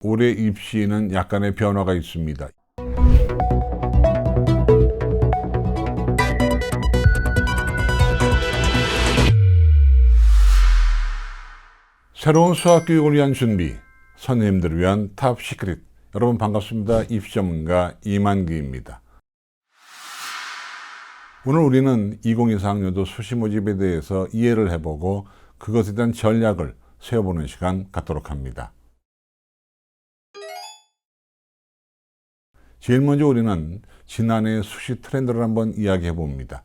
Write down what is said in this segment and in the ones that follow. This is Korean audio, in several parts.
올해 입시에는 약간의 변화가 있습니다. 새로운 수학교육을 위한 준비, 선생님들을 위한 탑 시크릿. 여러분 반갑습니다. 입시 전문가 이만기입니다. 오늘 우리는 2024학년도 수시 모집에 대해서 이해를 해보고 그것에 대한 전략을 세워보는 시간 갖도록 합니다. 제일 먼저 우리는 지난해 수시 트렌드를 한번 이야기해 봅니다.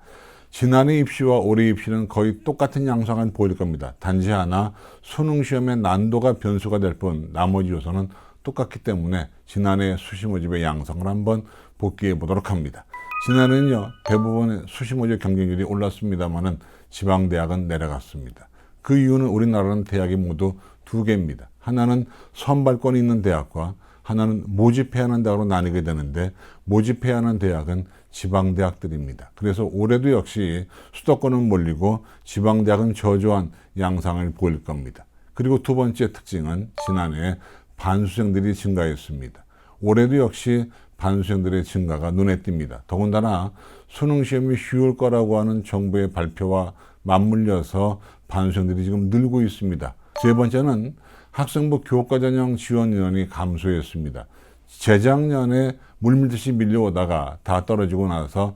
지난해 입시와 올해 입시는 거의 똑같은 양상을 보일 겁니다. 단지 하나 수능 시험의 난도가 변수가 될 뿐 나머지 요소는 똑같기 때문에 지난해 수시 모집의 양상을 한번 복귀해 보도록 합니다. 지난해는요 대부분의 수시 모집 경쟁률이 올랐습니다만은 지방대학은 내려갔습니다. 그 이유는 우리나라는 대학이 모두 두 개입니다. 하나는 선발권이 있는 대학과 하나는 모집해야 하는 대학으로 나뉘게 되는데 모집해야 하는 대학은 지방대학들입니다. 그래서 올해도 역시 수도권은 몰리고 지방대학은 저조한 양상을 보일 겁니다. 그리고 두 번째 특징은 지난해 반수생들이 증가했습니다. 올해도 역시 반수생들의 증가가 눈에 띕니다. 더군다나 수능시험이 쉬울 거라고 하는 정부의 발표와 맞물려서 반수생들이 지금 늘고 있습니다. 세 번째는 학생부 교과 전형 지원 인원이 감소했습니다. 재작년에 물밀듯이 밀려오다가 다 떨어지고 나서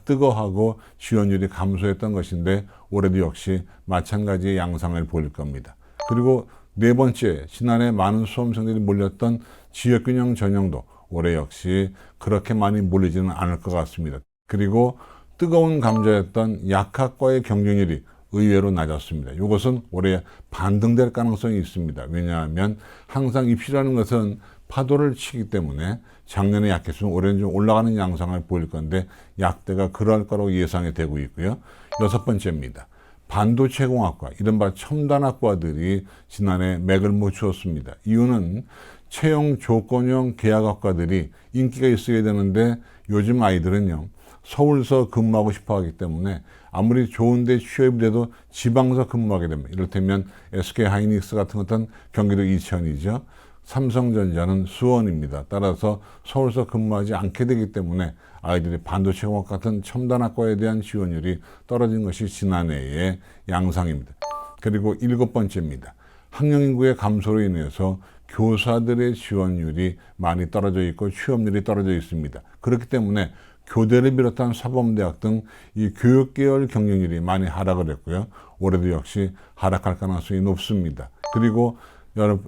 뜨거하고 지원율이 감소했던 것인데 올해도 역시 마찬가지의 양상을 보일 겁니다. 그리고 네 번째, 지난해 많은 수험생들이 몰렸던 지역균형 전형도 올해 역시 그렇게 많이 몰리지는 않을 것 같습니다. 그리고 뜨거운 감자였던 약학과의 경쟁률이 의외로 낮았습니다. 이것은 올해 반등될 가능성이 있습니다. 왜냐하면 항상 입시라는 것은 파도를 치기 때문에 작년에 약했으면 올해는 좀 올라가는 양상을 보일 건데 약대가 그럴 거라고 예상이 되고 있고요. 여섯 번째입니다. 반도체공학과, 이른바 첨단학과들이 지난해 맥을 못 추었습니다. 이유는 채용 조건형 계약학과들이 인기가 있어야 되는데 요즘 아이들은요 서울서 근무하고 싶어 하기 때문에 아무리 좋은데 취업이 돼도 지방서 근무하게 됩니다. 이를테면 SK하이닉스 같은 것은 경기도 이천이죠. 삼성전자는 수원입니다. 따라서 서울서 근무하지 않게 되기 때문에 아이들이 반도체공학 같은 첨단학과에 대한 지원율이 떨어진 것이 지난해의 양상입니다. 그리고 일곱 번째입니다. 학령인구의 감소로 인해서 교사들의 지원율이 많이 떨어져 있고 취업률이 떨어져 있습니다. 그렇기 때문에 교대를 비롯한 사범대학 등 이 교육계열 경쟁률이 많이 하락을 했고요. 올해도 역시 하락할 가능성이 높습니다. 그리고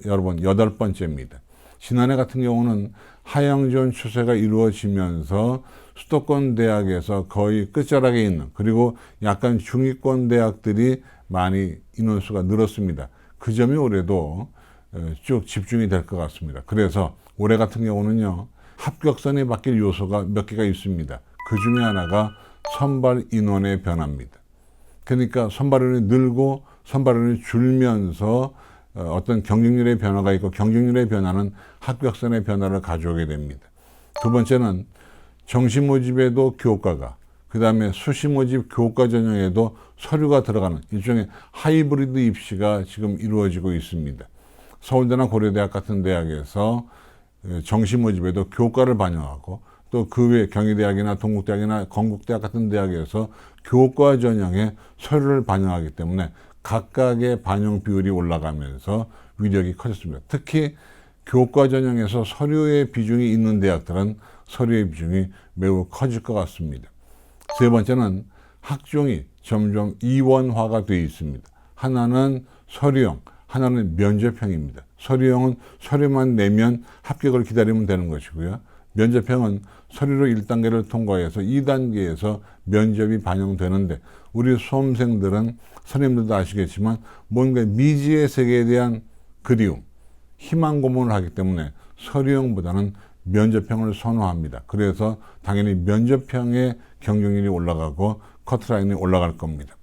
여러분 여덟 번째입니다. 지난해 같은 경우는 하향 지원 추세가 이루어지면서 수도권 대학에서 거의 끝자락에 있는 그리고 약간 중위권 대학들이 많이 인원수가 늘었습니다. 그 점이 올해도 쭉 집중이 될 것 같습니다. 그래서 올해 같은 경우는요. 합격선이 바뀔 요소가 몇 개가 있습니다. 그 중에 하나가 선발 인원의 변화입니다. 그러니까 선발 인원이 늘고 선발 인원이 줄면서 어떤 경쟁률의 변화가 있고 경쟁률의 변화는 합격선의 변화를 가져오게 됩니다. 두 번째는 정시 모집에도 교과가, 그 다음에 수시 모집 교과 전형에도 서류가 들어가는 일종의 하이브리드 입시가 지금 이루어지고 있습니다. 서울대나 고려대학 같은 대학에서 정시 모집에도 교과를 반영하고 또 그 외 경희대학이나 동국대학이나 건국대학 같은 대학에서 교과 전형에 서류를 반영하기 때문에 각각의 반영 비율이 올라가면서 위력이 커졌습니다. 특히 교과 전형에서 서류의 비중이 있는 대학들은 서류의 비중이 매우 커질 것 같습니다. 세 번째는 학종이 점점 이원화가 되어 있습니다. 하나는 서류형, 하나는 면접형입니다. 서류형은 서류만 내면 합격을 기다리면 되는 것이고요. 면접형은 서류로 1단계를 통과해서 2단계에서 면접이 반영되는데 우리 수험생들은 선생님들도 아시겠지만 뭔가 미지의 세계에 대한 그리움, 희망 고문을 하기 때문에 서류형보다는 면접형을 선호합니다. 그래서 당연히 면접형의 경쟁률이 올라가고 커트라인이 올라갈 겁니다.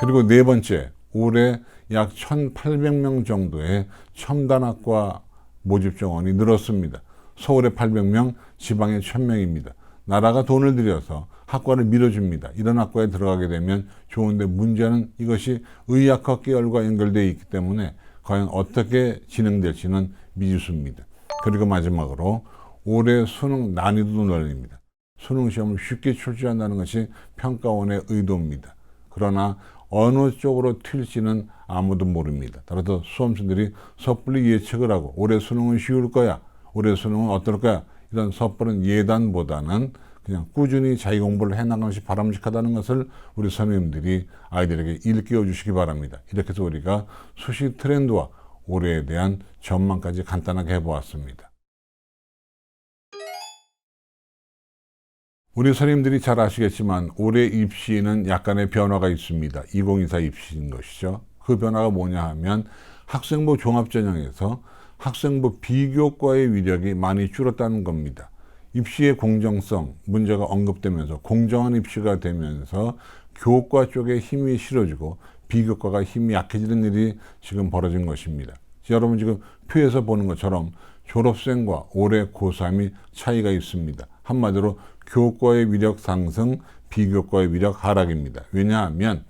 그리고 네 번째, 올해 약 1,800명 정도의 첨단학과 모집 정원이 늘었습니다. 서울에 800명, 지방에 1,000명입니다. 나라가 돈을 들여서 학과를 밀어줍니다. 이런 학과에 들어가게 되면 좋은데 문제는 이것이 의학학 계열과 연결되어 있기 때문에 과연 어떻게 진행될지는 미지수입니다. 그리고 마지막으로 올해 수능 난이도 논란입니다. 수능 시험을 쉽게 출제한다는 것이 평가원의 의도입니다. 그러나 어느 쪽으로 튈지는 아무도 모릅니다. 따라서 수험생들이 섣불리 예측을 하고 올해 수능은 쉬울 거야, 올해 수능은 어떨 거야, 이런 섣부른 예단보다는 그냥 꾸준히 자기 공부를 해나가는 것이 바람직하다는 것을 우리 선생님들이 아이들에게 일깨워 주시기 바랍니다. 이렇게 해서 우리가 수시 트렌드와 올해에 대한 전망까지 간단하게 해보았습니다. 우리 선생님들이 잘 아시겠지만 올해 입시에는 약간의 변화가 있습니다. 2024 입시인 것이죠. 그 변화가 뭐냐 하면 학생부 종합전형에서 학생부 비교과의 위력이 많이 줄었다는 겁니다. 입시의 공정성 문제가 언급되면서 공정한 입시가 되면서 교과 쪽에 힘이 실어지고 비교과가 힘이 약해지는 일이 지금 벌어진 것입니다. 여러분 지금 표에서 보는 것처럼 졸업생과 올해 고3이 차이가 있습니다. 한마디로 교과의 위력 상승, 비교과의 위력 하락입니다. 왜냐하면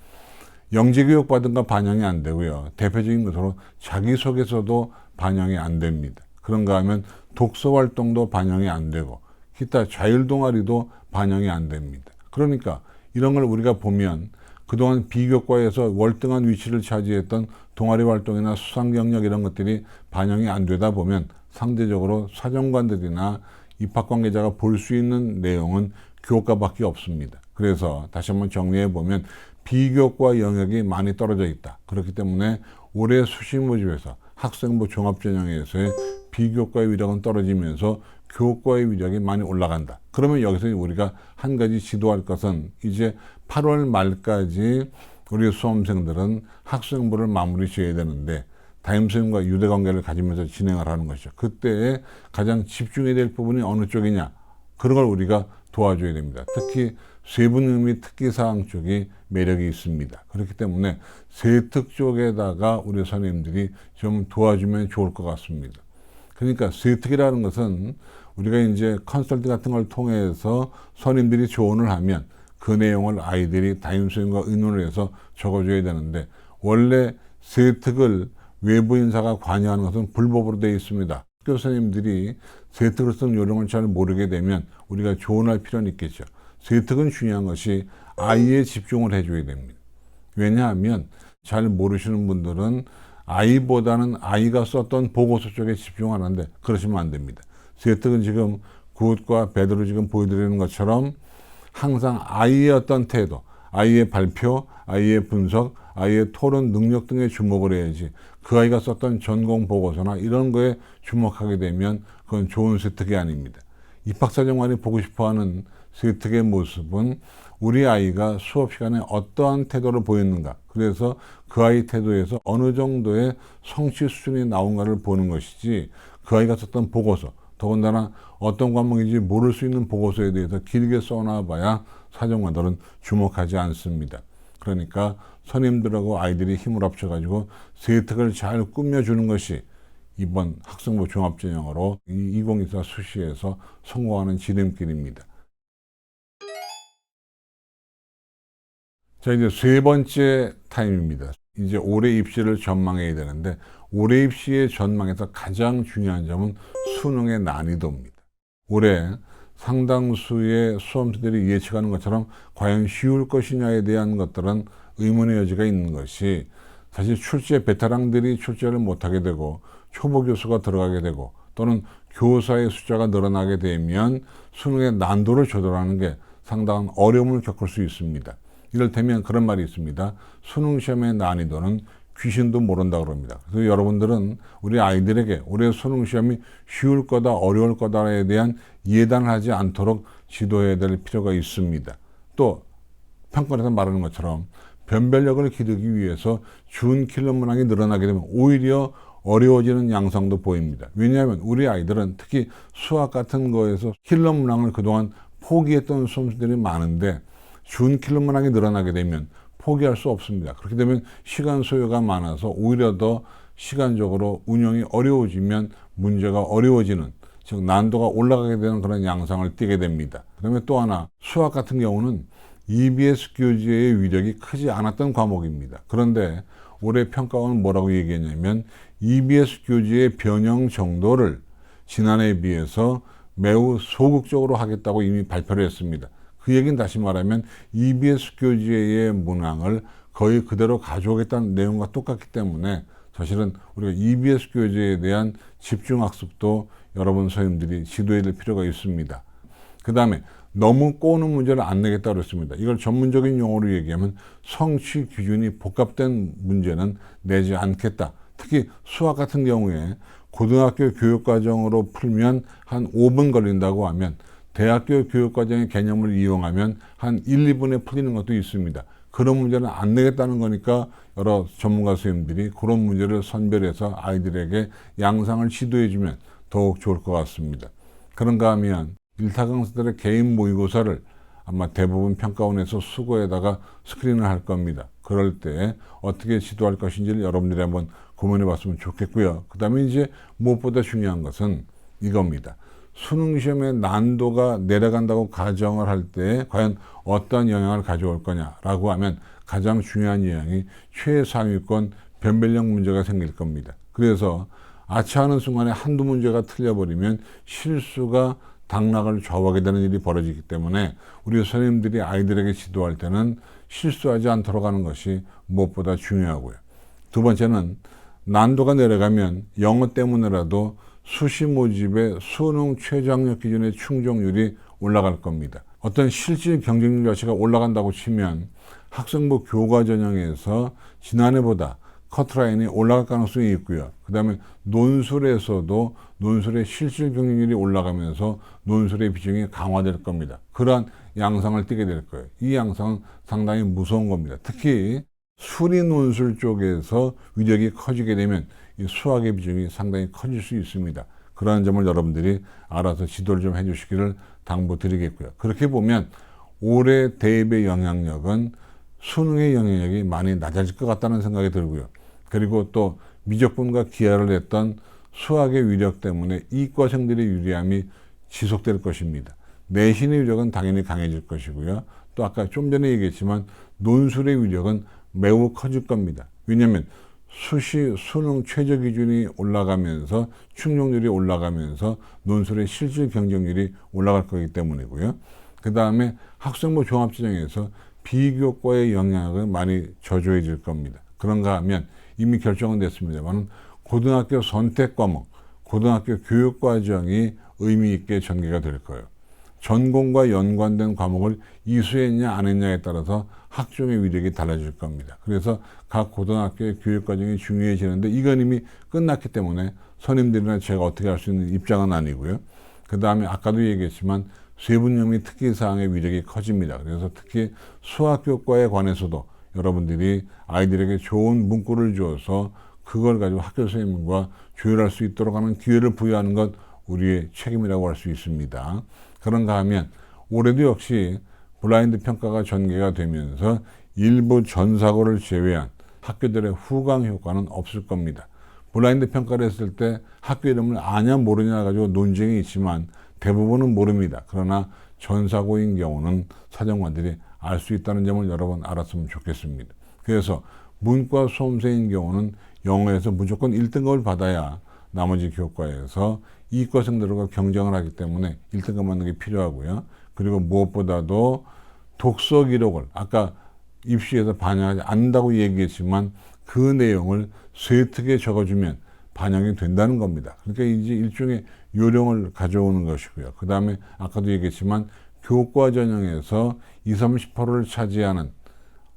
영재교육 받은 거 반영이 안 되고요. 대표적인 것으로 자기소개서도 반영이 안 됩니다. 그런가 하면 독서활동도 반영이 안 되고 기타 자율동아리도 반영이 안 됩니다. 그러니까 이런 걸 우리가 보면 그동안 비교과에서 월등한 위치를 차지했던 동아리 활동이나 수상 경력 이런 것들이 반영이 안 되다 보면 상대적으로 사정관들이나 입학 관계자가 볼 수 있는 내용은 교과밖에 없습니다. 그래서 다시 한번 정리해 보면 비교과 영역이 많이 떨어져 있다. 그렇기 때문에 올해 수시 모집에서 학생부 종합전형에서의 비교과의 위력은 떨어지면서 교과의 위력이 많이 올라간다. 그러면 여기서 우리가 한 가지 지도할 것은 이제 8월 말까지 우리 수험생들은 학생부를 마무리 지어야 되는데 담임선생님과 유대관계를 가지면서 진행을 하는 것이죠. 그때 가장 집중해야 될 부분이 어느 쪽이냐, 그런 걸 우리가 도와줘야 됩니다. 특히 세분 및 특기사항 쪽이 매력이 있습니다. 그렇기 때문에 세특 쪽에다가 우리 선생님들이 좀 도와주면 좋을 것 같습니다. 그러니까 세특이라는 것은 우리가 이제 컨설팅 같은 걸 통해서 선생님들이 조언을 하면 그 내용을 아이들이 담임선생님과 의논을 해서 적어줘야 되는데 원래 세특을 외부 인사가 관여하는 것은 불법으로 되어 있습니다. 학교 선생님들이 세특을 쓴 요령을 잘 모르게 되면 우리가 조언할 필요는 있겠죠. 세특은 중요한 것이 아이에 집중을 해줘야 됩니다. 왜냐하면 잘 모르시는 분들은 아이보다는 아이가 썼던 보고서 쪽에 집중하는데 그러시면 안 됩니다. 세특은 지금 굿과 배드로 지금 보여드리는 것처럼 항상 아이의 어떤 태도, 아이의 발표, 아이의 분석, 아이의 토론 능력 등에 주목을 해야지 그 아이가 썼던 전공 보고서나 이런 거에 주목하게 되면 그건 좋은 세특이 아닙니다. 입학사정관이 보고 싶어하는 세특의 모습은 우리 아이가 수업 시간에 어떠한 태도를 보였는가, 그래서 그 아이 태도에서 어느 정도의 성취 수준이 나온가를 보는 것이지 그 아이가 썼던 보고서, 더군다나 어떤 과목인지 모를 수 있는 보고서에 대해서 길게 써놔봐야 사정관들은 주목하지 않습니다. 그러니까 선생님들하고 아이들이 힘을 합쳐가지고 세특을 잘 꾸며주는 것이 이번 학생부 종합전형으로 2024 수시에서 성공하는 지름길입니다. 자, 이제 세 번째 타임입니다. 이제 올해 입시를 전망해야 되는데 올해 입시의 전망에서 가장 중요한 점은 수능의 난이도입니다. 올해 상당수의 수험생들이 예측하는 것처럼 과연 쉬울 것이냐에 대한 것들은 의문의 여지가 있는 것이 사실 출제 베테랑들이 출제를 못하게 되고 초보 교수가 들어가게 되고 또는 교사의 숫자가 늘어나게 되면 수능의 난도를 조절하는 게 상당한 어려움을 겪을 수 있습니다. 이를테면 그런 말이 있습니다. 수능 시험의 난이도는 귀신도 모른다 그럽니다. 그래서 여러분들은 우리 아이들에게 올해 수능 시험이 쉬울 거다 어려울 거다에 대한 예단을 하지 않도록 지도해야 될 필요가 있습니다. 또 평가에서 말하는 것처럼 변별력을 기르기 위해서 준 킬러 문항이 늘어나게 되면 오히려 어려워지는 양상도 보입니다. 왜냐하면 우리 아이들은 특히 수학 같은 거에서 킬러 문항을 그동안 포기했던 수험생들이 많은데 준 킬러 문항이 늘어나게 되면 포기할 수 없습니다. 그렇게 되면 시간 소요가 많아서 오히려 더 시간적으로 운영이 어려워지면 문제가 어려워지는, 즉 난도가 올라가게 되는 그런 양상을 띠게 됩니다. 그다음에 또 하나, 수학 같은 경우는 EBS 교재의 위력이 크지 않았던 과목입니다. 그런데 올해 평가원은 뭐라고 얘기했냐면 EBS 교재의 변형 정도를 지난해에 비해서 매우 소극적으로 하겠다고 이미 발표를 했습니다. 그 얘기는 다시 말하면 EBS 교재의 문항을 거의 그대로 가져오겠다는 내용과 똑같기 때문에 사실은 우리가 EBS 교재에 대한 집중학습도 여러분 선생님들이 지도해야 될 필요가 있습니다. 그 다음에 너무 꼬는 문제를 안 내겠다고 그랬습니다. 이걸 전문적인 용어로 얘기하면 성취 기준이 복합된 문제는 내지 않겠다. 특히 수학 같은 경우에 고등학교 교육과정으로 풀면 한 5분 걸린다고 하면 대학교 교육과정의 개념을 이용하면 한 1, 2분에 풀리는 것도 있습니다. 그런 문제는 안 내겠다는 거니까 여러 전문가 선생님들이 그런 문제를 선별해서 아이들에게 양상을 지도해주면 더욱 좋을 것 같습니다. 그런가 하면 일타 강사들의 개인 모의고사를 아마 대부분 평가원에서 수고에다가 스크린을 할 겁니다. 그럴 때 어떻게 지도할 것인지를 여러분들이 한번 고민해 봤으면 좋겠고요. 그 다음에 이제 무엇보다 중요한 것은 이겁니다. 수능 시험의 난도가 내려간다고 가정을 할 때 과연 어떤 영향을 가져올 거냐라고 하면 가장 중요한 영향이 최상위권 변별력 문제가 생길 겁니다. 그래서 아차하는 순간에 한두 문제가 틀려버리면 실수가 당락을 좌우하게 되는 일이 벌어지기 때문에 우리 선생님들이 아이들에게 지도할 때는 실수하지 않도록 하는 것이 무엇보다 중요하고요. 두 번째는 난도가 내려가면 영어 때문에라도 수시 모집의 수능 최저학력 기준의 충족률이 올라갈 겁니다. 어떤 실질 경쟁률 자체가 올라간다고 치면 학생부 교과 전형에서 지난해보다 커트라인이 올라갈 가능성이 있고요. 그 다음에 논술에서도 논술의 실질 경쟁률이 올라가면서 논술의 비중이 강화될 겁니다. 그러한 양상을 띠게 될 거예요. 이 양상은 상당히 무서운 겁니다. 특히 수리 논술 쪽에서 위력이 커지게 되면 이 수학의 비중이 상당히 커질 수 있습니다. 그러한 점을 여러분들이 알아서 지도를 좀 해주시기를 당부드리겠고요. 그렇게 보면 올해 대입의 영향력은 수능의 영향력이 많이 낮아질 것 같다는 생각이 들고요. 그리고 또 미적분과 기하를 했던 수학의 위력 때문에 이과생들의 유리함이 지속될 것입니다. 내신의 위력은 당연히 강해질 것이고요. 또 아까 좀 전에 얘기했지만 논술의 위력은 매우 커질 겁니다. 왜냐하면 수능 최저 기준이 올라가면서 충족률이 올라가면서 논술의 실질 경쟁률이 올라갈 거기 때문이고요. 그 다음에 학생부 종합지정에서 비교과의 영향은 많이 저조해질 겁니다. 그런가 하면 이미 결정은 됐습니다만 고등학교 선택 과목, 고등학교 교육과정이 의미 있게 전개가 될 거예요. 전공과 연관된 과목을 이수했냐 안 했냐에 따라서 학종의 위력이 달라질 겁니다. 그래서 각 고등학교의 교육과정이 중요해지는데 이건 이미 끝났기 때문에 선임들이나 제가 어떻게 할 수 있는 입장은 아니고요. 그 다음에 아까도 얘기했지만 세분염이 특기사항의 위력이 커집니다. 그래서 특히 수학교과에 관해서도 여러분들이 아이들에게 좋은 문구를 주어서 그걸 가지고 학교 선생님과 조율할 수 있도록 하는 기회를 부여하는 것 우리의 책임이라고 할 수 있습니다. 그런가 하면 올해도 역시 블라인드 평가가 전개가 되면서 일부 전사고를 제외한 학교들의 후광 효과는 없을 겁니다. 블라인드 평가를 했을 때 학교 이름을 아냐 모르냐 가지고 논쟁이 있지만 대부분은 모릅니다. 그러나 전사고인 경우는 사정관들이 알 수 있다는 점을 여러분 알았으면 좋겠습니다. 그래서 문과 수험생인 경우는 영어에서 무조건 1등급을 받아야 나머지 교과에서 이과생들과 경쟁을 하기 때문에 1등급 받는 게 필요하고요. 그리고 무엇보다도 독서 기록을 아까 입시에서 반영하지 않는다고 얘기했지만 그 내용을 쇠특에 적어주면 반영이 된다는 겁니다. 그러니까 이제 일종의 요령을 가져오는 것이고요. 그 다음에 아까도 얘기했지만 교과 전형에서 20, 30%를 차지하는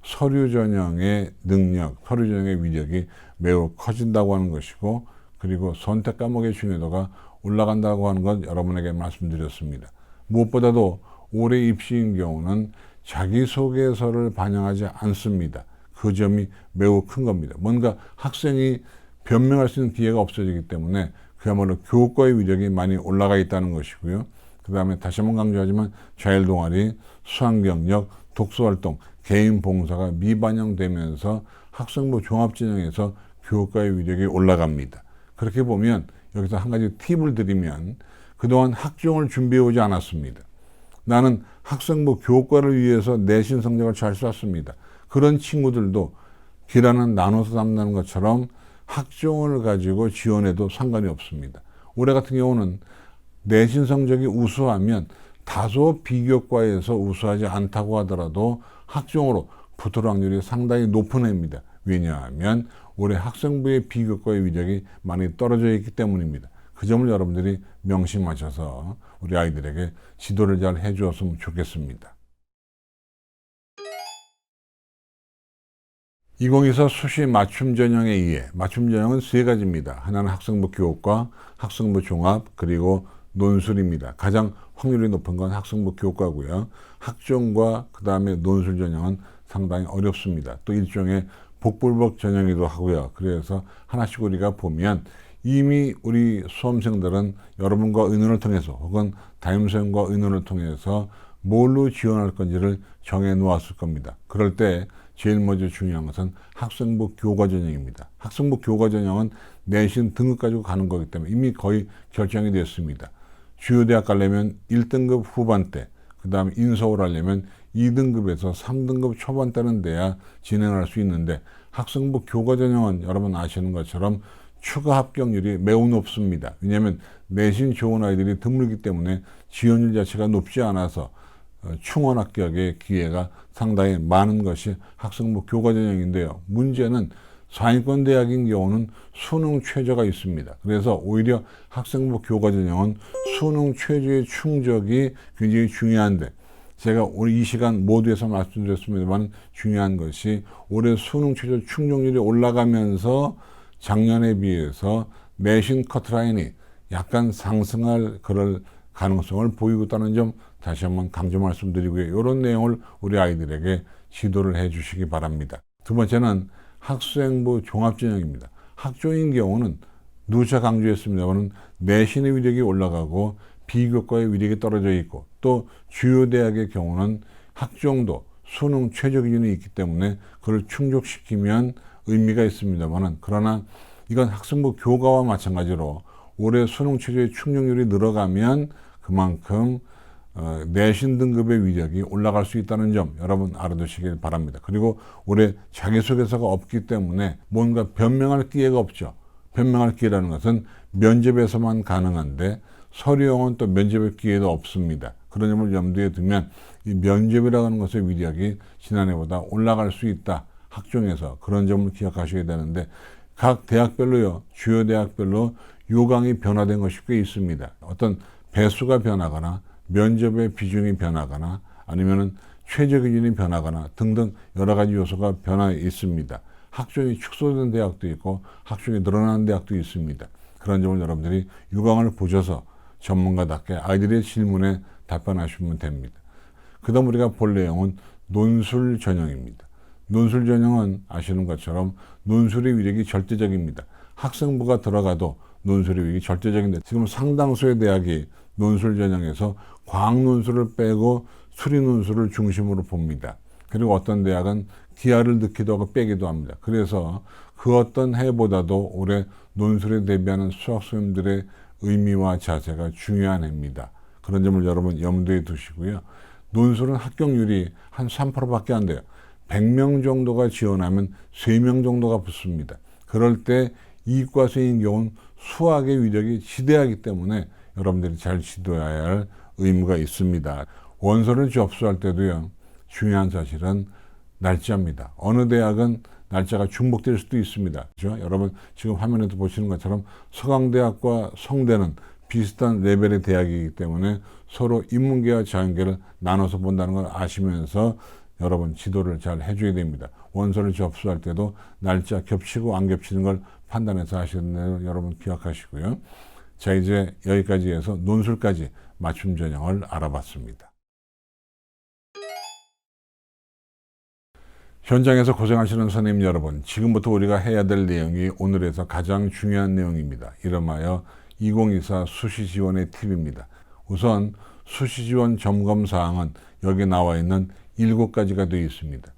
서류 전형의 능력, 서류 전형의 위력이 매우 커진다고 하는 것이고 그리고 선택 과목의 중요도가 올라간다고 하는 것 여러분에게 말씀드렸습니다. 무엇보다도 올해 입시인 경우는 자기소개서를 반영하지 않습니다. 그 점이 매우 큰 겁니다. 뭔가 학생이 변명할 수 있는 기회가 없어지기 때문에 그야말로 교과의 위력이 많이 올라가 있다는 것이고요. 그 다음에 다시 한번 강조하지만 자율동아리, 수학경력, 독서활동, 개인 봉사가 미반영되면서 학생부 종합진영에서 교과의 위력이 올라갑니다. 그렇게 보면 여기서 한 가지 팁을 드리면 그동안 학종을 준비해오지 않았습니다. 나는 학생부 교과를 위해서 내신 성적을 잘 쐈습니다. 그런 친구들도 기라는 나눠서 담는 것처럼 학종을 가지고 지원해도 상관이 없습니다. 올해 같은 경우는 내신 성적이 우수하면 다소 비교과에서 우수하지 않다고 하더라도 학종으로 붙을 확률이 상당히 높은 해입니다. 왜냐하면 올해 학생부의 비교과의 위력이 많이 떨어져 있기 때문입니다. 그 점을 여러분들이 명심하셔서 우리 아이들에게 지도를 잘 해주었으면 좋겠습니다. 2024 수시 맞춤 전형에 의해 맞춤 전형은 세 가지입니다. 하나는 학생부 교과, 학생부 종합, 그리고 논술입니다. 가장 확률이 높은 건 학생부 교과고요. 학종과 그 다음에 논술 전형은 상당히 어렵습니다. 또 일종의 복불복 전형이기도 하고요. 그래서 하나씩 우리가 보면 이미 우리 수험생들은 여러분과 의논을 통해서 혹은 담임선생과 의논을 통해서 뭘로 지원할 건지를 정해 놓았을 겁니다. 그럴 때 제일 먼저 중요한 것은 학생부 교과 전형입니다. 학생부 교과 전형은 내신 등급 가지고 가는 거기 때문에 이미 거의 결정이 됐습니다. 주요 대학 가려면 1등급 후반대, 그 다음에 인서울 하려면 2등급에서 3등급 초반대는 돼야 진행할 수 있는데 학생부 교과 전형은 여러분 아시는 것처럼 추가 합격률이 매우 높습니다. 왜냐하면 내신 좋은 아이들이 드물기 때문에 지원율 자체가 높지 않아서 충원 합격의 기회가 상당히 많은 것이 학생부 교과 전형인데요. 문제는 상위권 대학인 경우는 수능 최저가 있습니다. 그래서 오히려 학생부 교과 전형은 수능 최저의 충족이 굉장히 중요한데 제가 오늘 이 시간 모두에서 말씀드렸습니다만 중요한 것이 올해 수능 최저 충족률이 올라가면서 작년에 비해서 내신 커트라인이 약간 상승할 그럴 가능성을 보이고 있다는 점 다시 한번 강조 말씀드리고요. 이런 내용을 우리 아이들에게 지도를 해 주시기 바랍니다. 두 번째는 학생부 종합전형입니다. 학종인 경우는 누차 강조했습니다만 내신의 위력이 올라가고 비교과의 위력이 떨어져 있고 또 주요 대학의 경우는 학종도 수능 최저 기준이 있기 때문에 그걸 충족시키면 의미가 있습니다만 그러나 이건 학생부 교과와 마찬가지로 올해 수능 최저의 충족률이 늘어가면 그만큼 내신 등급의 위력이 올라갈 수 있다는 점 여러분 알아두시길 바랍니다. 그리고 올해 자기소개서가 없기 때문에 뭔가 변명할 기회가 없죠. 변명할 기회라는 것은 면접에서만 가능한데 서류형은 또 면접의 기회도 없습니다. 그런 점을 염두에 두면 이 면접이라고 하는 것의 위력이 지난해보다 올라갈 수 있다. 학종에서 그런 점을 기억하셔야 되는데 각 대학별로요. 주요 대학별로 요강이 변화된 것이 꽤 있습니다. 어떤 배수가 변하거나 면접의 비중이 변하거나 아니면은 최저 기준이 변하거나 등등 여러 가지 요소가 변화 있습니다. 학종이 축소된 대학도 있고 학종이 늘어나는 대학도 있습니다. 그런 점을 여러분들이 요강을 보셔서 전문가답게 아이들의 질문에 답변하시면 됩니다. 그 다음 우리가 볼 내용은 논술 전형입니다. 논술 전형은 아시는 것처럼 논술의 위력이 절대적입니다. 학생부가 들어가도 논술의 위력이 절대적인데 지금 상당수의 대학이 논술 전형에서 과학 논술을 빼고 수리 논술을 중심으로 봅니다. 그리고 어떤 대학은 기하를 넣기도 하고 빼기도 합니다. 그래서 그 어떤 해보다도 올해 논술에 대비하는 수학 선생님들의 의미와 자세가 중요한 해입니다. 그런 점을 여러분 염두에 두시고요. 논술은 합격률이 한 3%밖에 안 돼요. 100명 정도가 지원하면 3명 정도가 붙습니다. 그럴 때 이과생인 경우는 수학의 위력이 지대하기 때문에 여러분들이 잘 지도해야 할 의무가 있습니다. 원서를 접수할 때도요. 중요한 사실은 날짜입니다. 어느 대학은 날짜가 중복될 수도 있습니다. 그렇죠? 여러분 지금 화면에도 보시는 것처럼 서강대학과 성대는 비슷한 레벨의 대학이기 때문에 서로 인문계와 자연계를 나눠서 본다는 걸 아시면서 여러분 지도를 잘 해줘야 됩니다. 원서를 접수할 때도 날짜 겹치고 안 겹치는 걸 판단해서 하시는 걸 여러분 기억하시고요. 자, 이제 여기까지 해서 논술까지 맞춤 전형을 알아봤습니다. 현장에서 고생하시는 선생님 여러분, 지금부터 우리가 해야 될 내용이 오늘에서 가장 중요한 내용입니다. 이름하여 2024 수시 지원의 팁입니다. 우선 수시 지원 점검 사항은 여기 나와 있는 7가지가 되어 있습니다.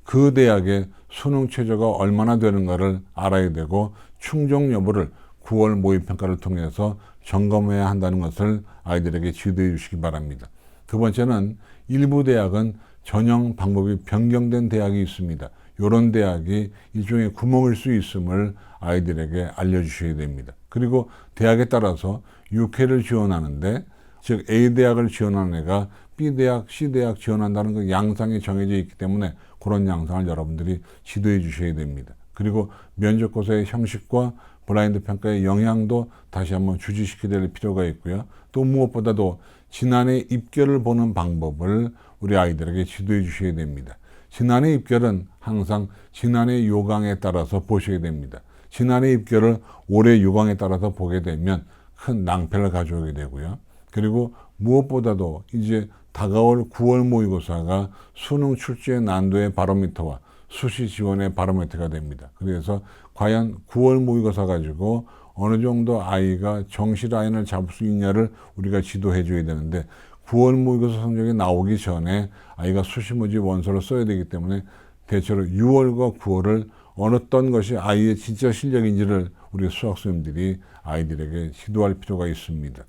그 대학의 수능 최저가 얼마나 되는가를 알아야 되고 충족 여부를 9월 모의평가를 통해서 점검해야 한다는 것을 아이들에게 지도해 주시기 바랍니다. 두 번째는 일부 대학은 전형 방법이 변경된 대학이 있습니다. 이런 대학이 일종의 구멍일 수 있음을 아이들에게 알려주셔야 됩니다. 그리고 대학에 따라서 육회를 지원하는데, 즉 A대학을 지원하는 애가 B대학, C대학 지원한다는 그 양상이 정해져 있기 때문에 그런 양상을 여러분들이 지도해 주셔야 됩니다. 그리고 면접고사의 형식과 블라인드 평가의 영향도 다시 한번 주지시켜야 될 필요가 있고요. 또 무엇보다도 지난해 입결을 보는 방법을 우리 아이들에게 지도해 주셔야 됩니다. 지난해 입결은 항상 지난해 요강에 따라서 보셔야 됩니다. 지난해 입결을 올해 요강에 따라서 보게 되면 큰 낭패를 가져오게 되고요. 그리고 무엇보다도 이제 다가올 9월 모의고사가 수능 출제 난도의 바로미터와 수시 지원의 바로미터가 됩니다. 그래서 과연 9월 모의고사 가지고 어느 정도 아이가 정시 라인을 잡을 수 있냐를 우리가 지도해 줘야 되는데, 9월 모의고사 성적이 나오기 전에 아이가 수시 모집 원서를 써야 되기 때문에 대체로 6월과 9월을 어떤 것이 아이의 진짜 실력인지를 우리 수학 선생님들이 아이들에게 지도할 필요가 있습니다.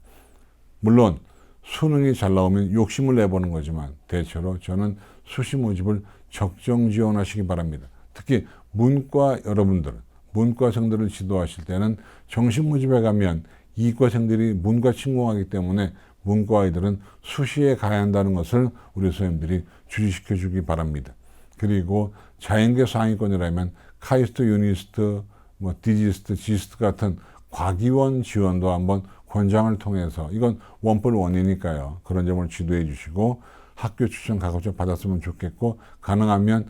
물론 수능이 잘 나오면 욕심을 내보는 거지만 대체로 저는 수시 모집을 적정 지원하시기 바랍니다. 특히 문과 여러분들, 문과생들을 지도하실 때는 정시 모집에 가면 이과생들이 문과 침공하기 때문에 문과 아이들은 수시에 가야 한다는 것을 우리 선생님들이 주의시켜 주기 바랍니다. 그리고 자연계 상위권이라면 카이스트, 유니스트, 디지스트, 지스트 같은 과기원 지원도 한번 권장을 통해서, 이건 원뿔 원이니까요. 그런 점을 지도해 주시고 학교 추천 가급적 받았으면 좋겠고, 가능하면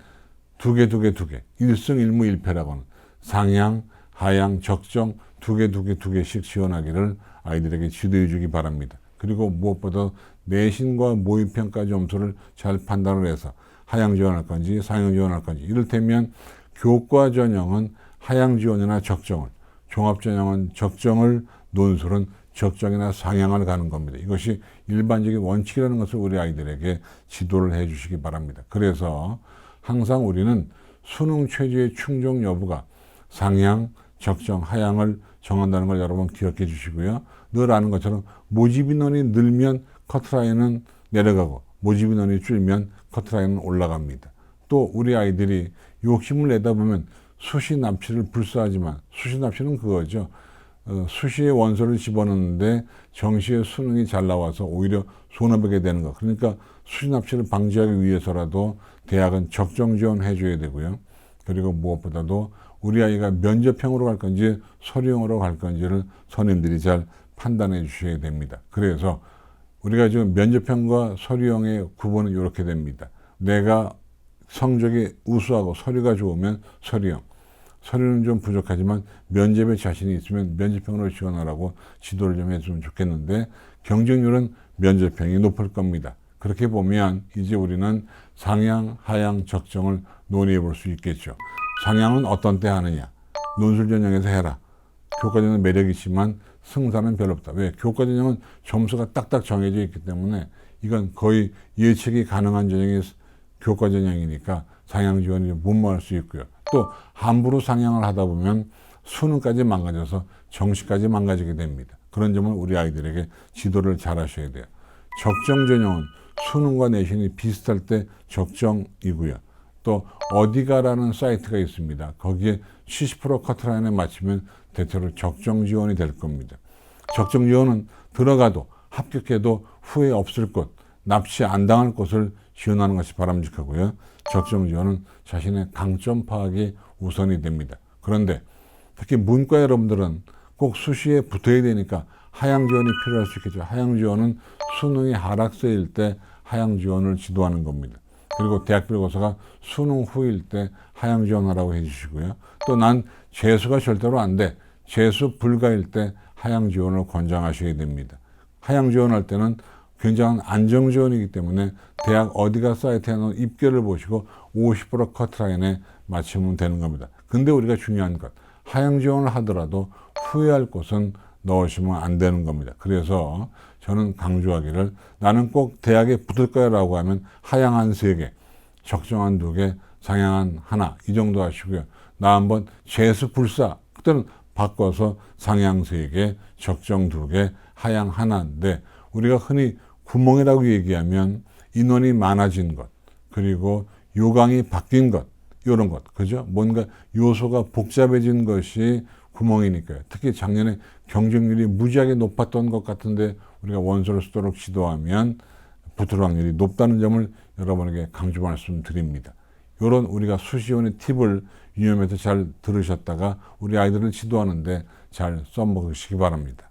두 개, 1승 1무 1패라고는 상향, 하향, 적정 두 개씩 지원하기를 아이들에게 지도해 주기 바랍니다. 그리고 무엇보다 내신과 모의평가 점수를 잘 판단을 해서 하향 지원할 건지 상향 지원할 건지, 이를테면 교과 전형은 하향 지원이나 적정을, 종합 전형은 적정을, 논술은 적정이나 상향을 가는 겁니다. 이것이 일반적인 원칙이라는 것을 우리 아이들에게 지도를 해 주시기 바랍니다. 그래서 항상 우리는 수능 최저의 충족 여부가 상향, 적정, 하향을 정한다는 걸 여러분 기억해 주시고요. 늘 아는 것처럼 모집 인원이 늘면 커트라인은 내려가고 모집 인원이 줄면 커트라인은 올라갑니다. 또 우리 아이들이 욕심을 내다 보면 수시 납치를 불사하지만, 수시 납치는 그거죠. 수시에 원서를 집어넣는데 정시에 수능이 잘 나와서 오히려 손해보게 되는 거. 그러니까 수시 납치를 방지하기 위해서라도 대학은 적정 지원해 줘야 되고요. 그리고 무엇보다도 우리 아이가 면접형으로 갈 건지 서류형으로 갈 건지를 선생님들이 잘 판단해 주셔야 됩니다. 그래서 우리가 지금 면접형과 서류형의 구분은 이렇게 됩니다. 내가 성적이 우수하고 서류가 좋으면 서류형, 서류는 좀 부족하지만 면접에 자신이 있으면 면접형으로 지원하라고 지도를 좀 해주면 좋겠는데, 경쟁률은 면접형이 높을 겁니다. 그렇게 보면 이제 우리는 상향, 하향, 적정을 논의해 볼 수 있겠죠. 상향은 어떤 때 하느냐? 논술 전형에서 해라. 교과 전형은 매력이 있지만 승산은 별로 없다. 왜? 교과 전형은 점수가 딱딱 정해져 있기 때문에 이건 거의 예측이 가능한 전형이 교과 전형이니까 상향 지원이 무모할 수 있고요. 또 함부로 상향을 하다 보면 수능까지 망가져서 정시까지 망가지게 됩니다. 그런 점은 우리 아이들에게 지도를 잘 하셔야 돼요. 적정 전형은 수능과 내신이 비슷할 때 적정이고요. 또 어디가라는 사이트가 있습니다. 거기에 70% 커트라인에 맞추면 대체로 적정 지원이 될 겁니다. 적정 지원은 들어가도 합격해도 후회 없을 곳, 납치 안 당할 곳을 지원하는 것이 바람직하고요. 적정 지원은 자신의 강점 파악이 우선이 됩니다. 그런데 특히 문과 여러분들은 꼭 수시에 붙어야 되니까 하향 지원이 필요할 수 있겠죠. 하향 지원은 수능이 하락세일 때 하향 지원을 지도하는 겁니다. 그리고 대학별고사가 수능 후일 때 하향 지원하라고 해주시고요. 또 난 재수가 절대로 안 돼, 재수 불가일 때 하향 지원을 권장하셔야 됩니다. 하향 지원할 때는 굉장한 안정 지원이기 때문에 대학 어디가 사이트에 놓은 입결을 보시고 50% 커트라인에 맞추면 되는 겁니다. 근데 우리가 중요한 것, 하향 지원을 하더라도 후회할 곳은 넣으시면 안 되는 겁니다. 그래서 저는 강조하기를, 나는 꼭 대학에 붙을 거야 라고 하면 하향한 3개, 적정한 2개, 상향한 1, 이 정도 하시고요. 나 한번 재수 불사, 그때는 바꿔서 상향 3개, 적정 2개, 하향 1인데, 우리가 흔히 구멍이라고 얘기하면 인원이 많아진 것, 그리고 요강이 바뀐 것, 이런 것, 그죠? 뭔가 요소가 복잡해진 것이 구멍이니까요. 특히 작년에 경쟁률이 무지하게 높았던 것 같은데 우리가 원소를 쓰도록 시도하면 붙을 확률이 높다는 점을 여러분에게 강조 말씀드립니다. 이런 우리가 수시원의 팁을 유념해서 잘 들으셨다가 우리 아이들을 지도하는데 잘 써먹으시기 바랍니다.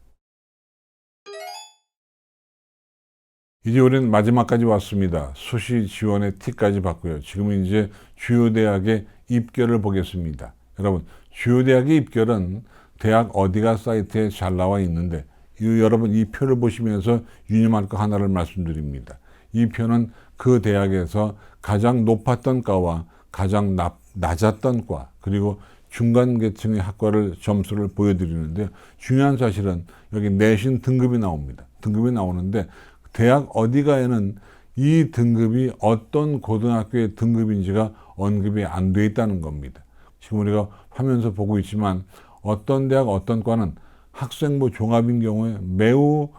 이제 우리는 마지막까지 왔습니다. 수시 지원의 팁까지 봤고요. 지금은 이제 주요 대학의 입결을 보겠습니다. 여러분, 주요 대학의 입결은 대학 어디가 사이트에 잘 나와 있는데 여러분 이 표를 보시면서 유념할 거 하나를 말씀드립니다. 이 표는 그 대학에서 가장 높았던 과와 가장 낮았던 과 그리고 중간 계층의 학과를 점수를 보여드리는데 중요한 사실은 여기 내신 등급이 나옵니다. 등급이 나오는데 대학 어디가에는 이 등급이 어떤 고등학교의 등급인지가 언급이 안 돼 있다는 겁니다. 지금 우리가 화면에서 보고 있지만 어떤 대학 어떤 과는 학생부 종합인 경우에 매우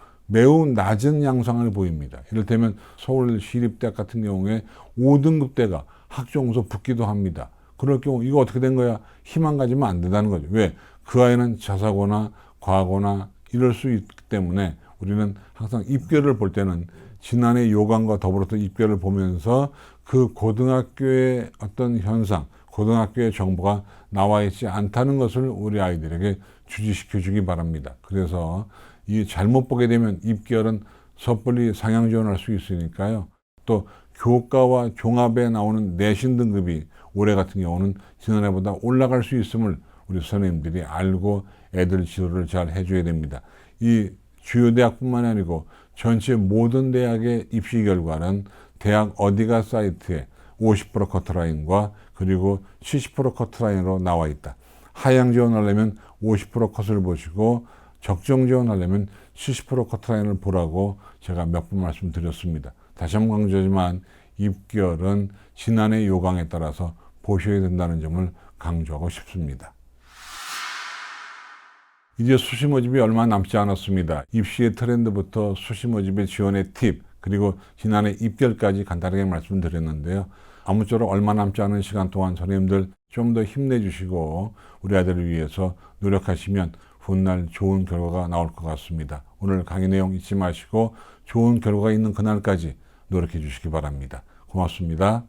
낮은 양상을 보입니다. 이를테면 서울시립대학 같은 경우에 5등급대가 학종서 붙기도 합니다. 그럴 경우 이거 어떻게 된 거야? 희망 가지면 안 된다는 거죠. 왜? 그 아이는 자사고나 과거나 이럴 수 있기 때문에 우리는 항상 입결을 볼 때는 지난해 요강과 더불어서 입결을 보면서 그 고등학교의 어떤 현상, 고등학교의 정보가 나와 있지 않다는 것을 우리 아이들에게 주지시켜 주기 바랍니다. 그래서 이 잘못 보게 되면 입결은 섣불리 상향 지원할 수 있으니까요. 또 교과와 종합에 나오는 내신 등급이 올해 같은 경우는 지난해보다 올라갈 수 있음을 우리 선생님들이 알고 애들 지도를 잘 해줘야 됩니다. 이 주요 대학뿐만 아니고 전체 모든 대학의 입시 결과는 대학 어디가 사이트에 50% 커트라인과 그리고 70% 커트라인으로 나와 있다. 하향 지원하려면 50% 컷을 보시고 적정 지원하려면 70% 커트라인을 보라고 제가 몇 번 말씀드렸습니다. 다시 한번 강조하지만 입결은 지난해 요강에 따라서 보셔야 된다는 점을 강조하고 싶습니다. 이제 수시 모집이 얼마 남지 않았습니다. 입시의 트렌드부터 수시 모집의 지원의 팁, 그리고 지난해 입결까지 간단하게 말씀드렸는데요. 아무쪼록 얼마 남지 않은 시간 동안 선생님들 좀 더 힘내주시고 우리 아이들을 위해서 노력하시면 훗날 좋은 결과가 나올 것 같습니다. 오늘 강의 내용 잊지 마시고 좋은 결과가 있는 그날까지 노력해 주시기 바랍니다. 고맙습니다.